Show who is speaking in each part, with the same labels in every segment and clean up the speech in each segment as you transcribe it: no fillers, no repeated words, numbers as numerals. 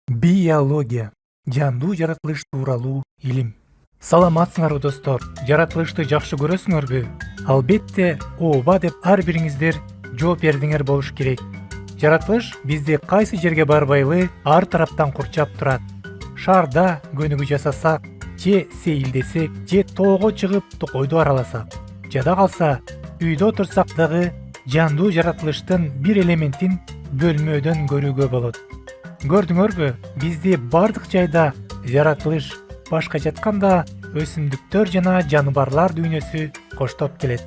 Speaker 1: Биология жандуу жаратылыш тууралуу илим. Саламатсыңарбы достор, жаратылышты жакшы көрөсүңөрбү? Албетте ооба деп ар бириңиздер жооп бердиңер болуш керек. Жаратылыш бизди кайсы жерге барбайлы ар тараптан курчап турат. Шаарда көнүгүү жасасак, же сейилдесек, же тоого чыгып токойду араласак, жада калса үйдө отурсак дагы жандуу жаратылыштын бир элементин бөлмөдөн көрүүгө болот. Көрдүңөрбү, бизди бардык жайда жаратылыш, башкача айтканда өсүмдүктөр жана жаныбарлар дүйнөсү коштоп келет.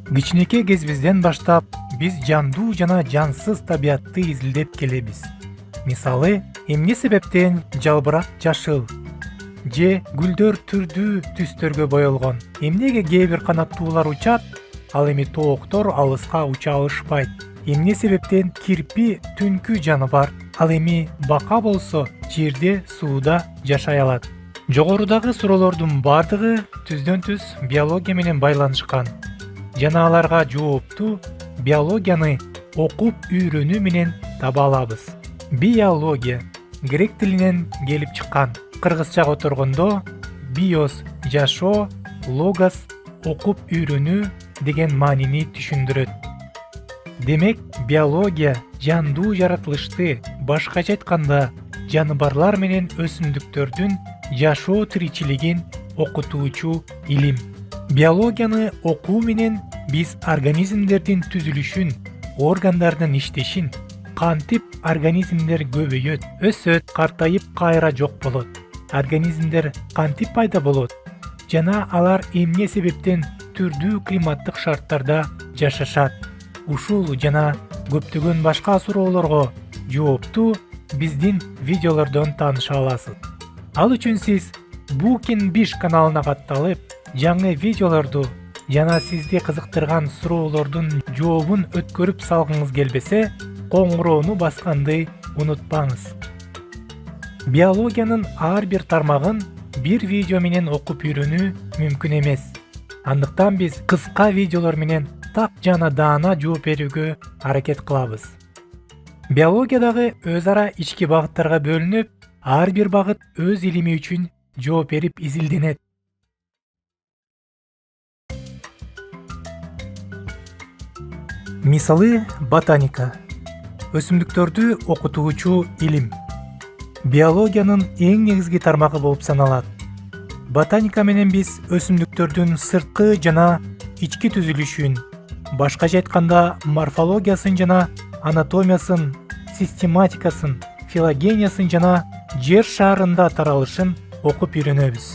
Speaker 1: Кичинекей кезибизден баштап биз жандуу жана жансыз табиатты изилдеп келебиз. Мисалы, эмне себептен жалбырак жашыл же гүлдөр түрдүү түстөргө боелгон, эмнеге кээ бир канаттуулар учат, ал эми тооктор алыска уча алышпайт, эмне себептен кирпи түнкү жаныбар, ал эми бака болсо жерде, сууда жашай алат. Жогорудагы суроолордун бардыгы түздөн түз биология менен байланышкан. Жана аларга жоопту биологияны окуп үйрөнүү менен таба алабыз. Биология грек тилинен келип чыккан. Кыргызчага отургондо биос жашоо, логос окуп үйрөнүү деген маанини түшүндүрөт. Демек, биология жандуу жаратылышты, башкача айтканда жаныбарлар менен өсүмдүктөрдүн жашоо тиричилигин окутуучу илим. Биологияны окуу менен биз организмдердин түзүлүшүн, органдардын иштешин, кантип организмдер көбөйөт, өсөт, картайып кайра жок болот, организмдер кантип пайда болот жана алар эмне себептен түрдүү климаттык шарттарда жашашат. Ушул жана көптөгөн башка суроолорго жоопту биздин видеолордон тааныша аласыз. Ал үчүн сиз Букен Биш каналына катталып, жаңы видеолорду жана сизди кызыктырган суроолордун жообун өткөрүп салгыңыз келбесе, коңгуроону басканды унутпаңыз. Биологиянын ар бир тармагын бир видео менен окуп үйрөнүү мүмкүн эмес. Андыктан биз кыска видеолор менен так жана даана жооп берүүгө аракет кылабыз. Биология дагы өз ара ички багыттарга бөлүнүп, ар бир багыт өз илими үчүн жооп берип изилденет. Мисалы, ботаника өсүмдүктөрдү окутуучу илим. Биологиянын эң негизги тармагы болуп саналат. Ботаника менен биз өсүмдүктөрдүн сырткы жана ички түзүлүшүн, башкача айтканда морфологиясын жана анатомиясын, систематикасын, филогениясын жана жер шарында таралышын окуп үйрөнөбүз.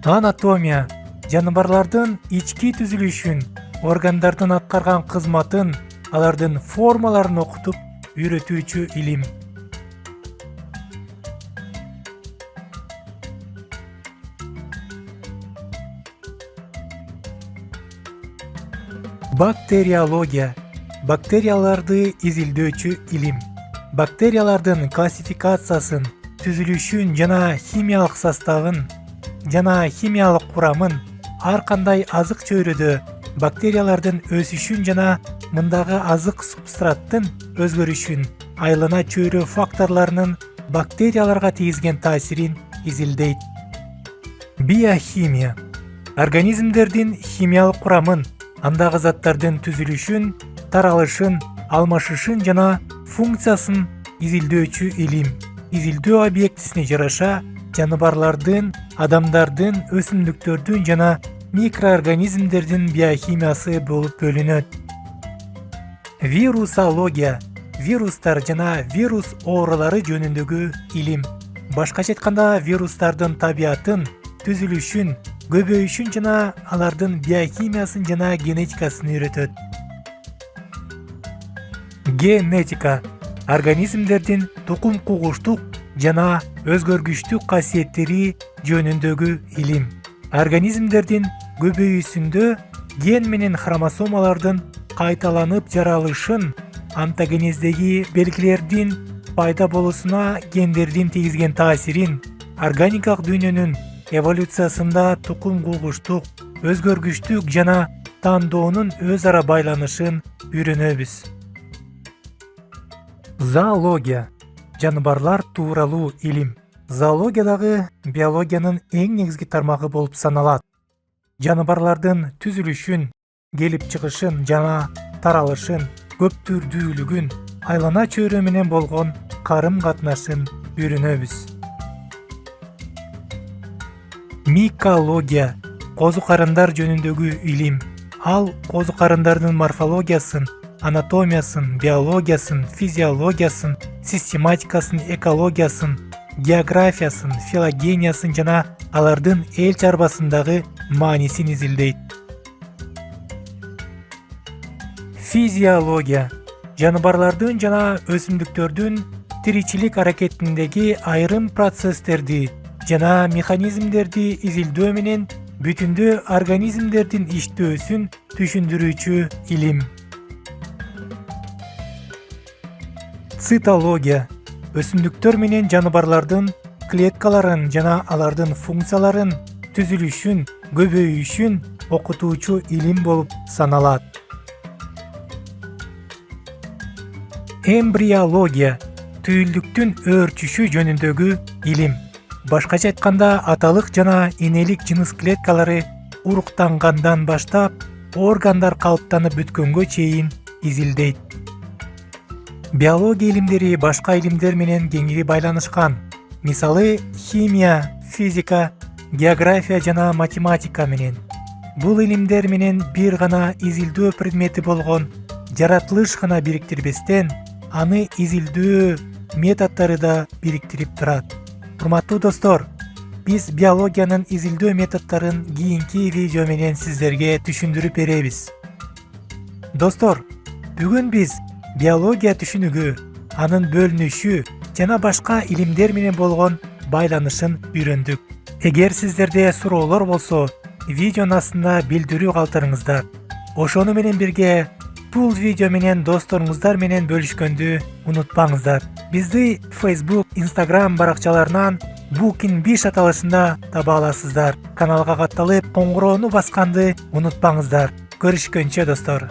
Speaker 1: Анатомия жаныбарлардын ички түзүлүшүн, органдардын аткарган кызматын, алардын формаларын окутуп үйрөтүүчү илим. Бактериология бактерияларды изилдөөчү илим. Бактериялардын классификациясын, түзүлүшүн жана химиялык составын жана химиялык курамын, ар кандай азык чөйрөдө бактериялардын өсүшүн жана мындагы азык субстраттын өзгөрүшүн, айлана чөйрө факторлорунун бактерияларга тийгизген таасирин изилдейт. Биохимия организмдердин химиялык курамын, андагы заттардын түзүлүшүн, таралышын, алмашышын жана функциясын изилдөөчү илим. Изилдөө объектисине жараша жаныбарлардын, адамдардын, өсүмдүктөрдүн жана микроорганизмдердин биохимиясы болуп бөлүнөт. Вирусология вирустар жана вирус оорулары жөнүндөгү илим. Башкача айтканда вирустардын табиатын, түзүлүшүн, көбөйүшүн жана алардын биохимиясын жана генетикасын үйрөтөт. Генетика организмдердин тукум кугуштук жана өзгөргүчтүк касиеттери жөнүндөгү илим. Организмдердин көбөйүүсүндө ген менен хромосомалардын кайталанып жаралышын, онтогенездеги белгилердин пайда болуусуна гендердин тийгизген таасирин, органикалык дүйнөнүн эволюциясында тукум кугуштук, өзгөргүчтүк жана тандоонун өз ара байланышын үйрөнөбүз. Зоология жаныбарлар тууралуу илим. Зоология дагы биологиянын эң негизги тармагы болуп саналат. Жаныбарлардын түзүлүшүн, келип чыгышын жана таралышын, көп түрдүүлүгүн, айлана чөйрө менен болгон карым-катнашын үйрөнөбүз. Микология козу карындар жөнүндөгү илим. Ал козу карындардын морфологиясын, анатомиясын, биологиясын, физиологиясын, систематикасын, экологиясын, географиясын, филогениясын жана алардын эл чарбасындагы маанисин изилдейт. Физиология жаныбарлардын жана өсүмдүктөрдүн тиричилик аракетиндеги айрым процесстерди жана механизмдерди изилдөө менен бүтүндүү организмдердин иштөөсүн түшүндүрүүчү илим. Цитология өсүмдүктөр менен жаныбарлардын клеткаларын жана алардын функцияларын, түзүлүшүн, көбөйүшүн окутуучу илим болуп саналат. Эмбриология түйүлдүктүн өөрчүшү жөнүндөгү илим. Башкача айтканда, аталык жана энелик жыныс клеткалары уруктангандан баштап органдар калыптанып бүткөнгө чейин изилдейт. Биология илимдери башка илимдер менен кеңири байланышкан. Мисалы, химия, физика, география жана математика менен. Бул илимдер менен бир гана изилдөө предмети болгон жаратылыш гана бириктирбестен, аны изилдөө методдору да бириктирип турат. Урматтуу достор, биз биологиянын изилдөө методдорун кийинки видео менен сиздерге түшүндүрүп беребиз. Достор, бүгүн биз биология түшүнүгү, анын бөлүнүшү жана башка илимдер менен болгон байланышын үйрөндүк. Эгер сиздерде суроолор болсо, видеонун астында билдирүү калтырыңыздар. Ошону менен бирге бул видео менен досторуңуздар менен бөлүшкөндү унутпаңыздар. Бизди Facebook, Instagram баракчаларынан Booking аталышында таба аласыздар. Каналга катталып, коңгуроону басканды унутпаңыздар. Көрүшкөнчө достор.